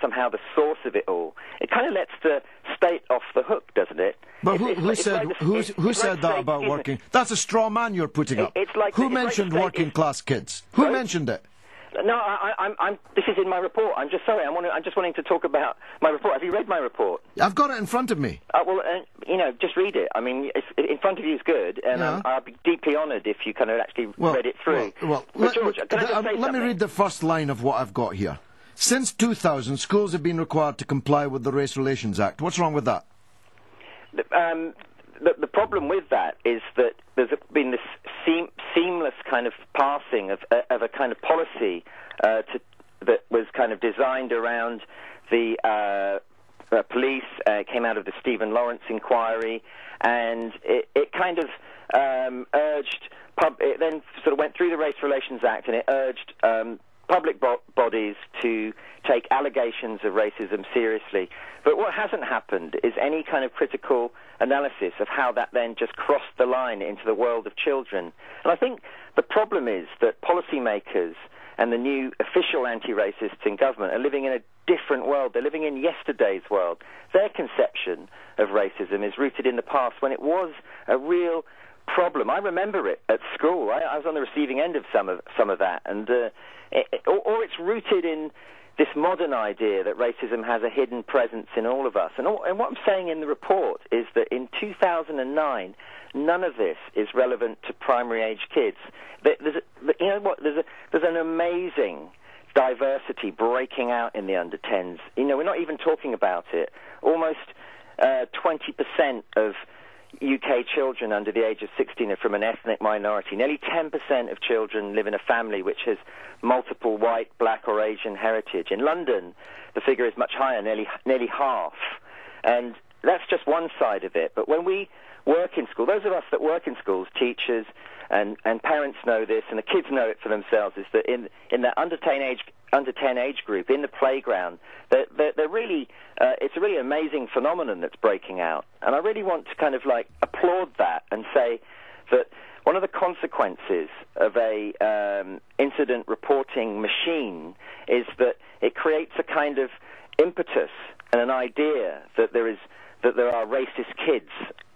somehow the source of it all. It kind of lets the state off the hook, doesn't it? But who said that about working? That's a straw man you're putting up. Who mentioned working class kids? Who mentioned it? No, this is in my report. I'm just sorry. I'm just wanting to talk about my report. Have you read my report? I've got it in front of me. Well, just read it. I mean, in front of you is good, and I'd be deeply honoured if you kind of actually read it through. George, can I just say something? Let me read the first line of what I've got here. Since 2000, schools have been required to comply with the Race Relations Act. What's wrong with that? The problem with that is that there's been this seamless kind of passing of a kind of policy that was kind of designed around the police. It came out of the Stephen Lawrence inquiry, and it kind of urged. It then sort of went through the Race Relations Act, and it urged public bodies to take allegations of racism seriously. But what hasn't happened is any kind of critical analysis of how that then just crossed the line into the world of children. And I think the problem is that policymakers and the new official anti-racists in government are living in a different world. They're living in yesterday's world. Their conception of racism is rooted in the past when it was a real problem. I remember it at school. I was on the receiving end of some of that, and or it's rooted in this modern idea that racism has a hidden presence in all of us. And what I'm saying in the report is that in 2009, none of this is relevant to primary-age kids. There's an amazing diversity breaking out in the under-10s. We're not even talking about it. Almost 20% of UK children under the age of 16 are from an ethnic minority. Nearly 10% of children live in a family which has multiple white, black or Asian heritage. In London, the figure is much higher, nearly half. And that's just one side of it. But when we work in school, those of us that work in schools, teachers and parents know this, and the kids know it for themselves, is that in that under 10 age group, in the playground, they're really, it's a really amazing phenomenon that's breaking out. And I really want to kind of like applaud that and say that one of the consequences of a incident reporting machine is that it creates a kind of impetus and an idea that there are racist kids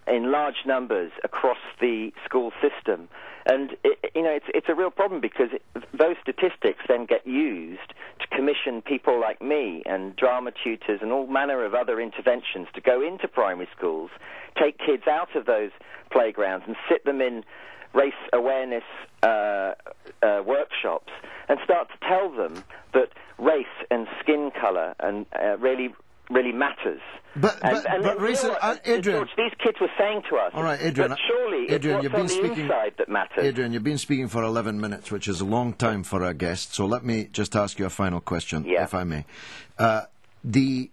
in large numbers across the school system. And it's a real problem because those statistics then get used to commission people like me and drama tutors and all manner of other interventions to go into primary schools, take kids out of those playgrounds and sit them in race awareness workshops and start to tell them that race and skin colour and really matters. But Adrian, George, these kids were saying to us, all right, Adrian, that surely Adrian, it's what's on the inside that matters. Adrian, you've been speaking for 11 minutes, which is a long time for a guest, so let me just ask you a final question, if I may. The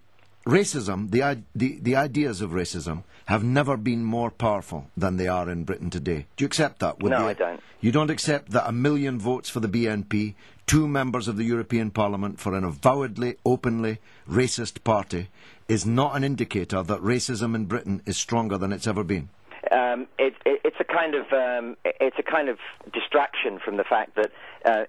racism, the ideas of racism have never been more powerful than they are in Britain today. Do you accept that? No, I don't. You don't accept that 1 million votes for the BNP, 2 members of the European Parliament for an avowedly, openly racist party is not an indicator that racism in Britain is stronger than it's ever been? It's a kind of distraction from the fact that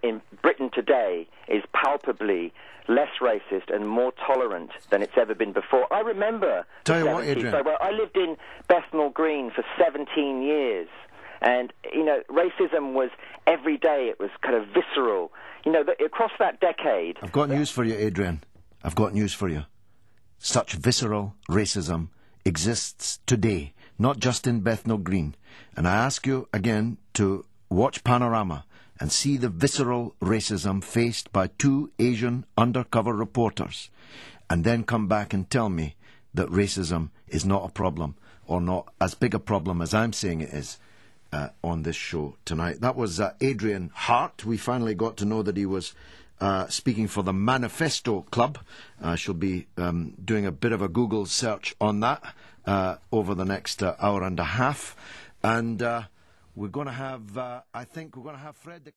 in Britain today is palpably less racist and more tolerant than it's ever been before. I remember Tell you what, Adrian. I lived in Bethnal Green for 17 years. And, racism was every day. It was kind of visceral. Across that decade... I've got news for you, Adrian. I've got news for you. Such visceral racism exists today, not just in Bethnal Green. And I ask you again to watch Panorama and see the visceral racism faced by 2 Asian undercover reporters, and then come back and tell me that racism is not a problem, or not as big a problem as I'm saying it is, on this show tonight. That was Adrian Hart. We finally got to know that he was speaking for the Manifesto Club. I shall be doing a bit of a Google search on that over the next hour and a half. And we're going to have, I think we're going to have Fred...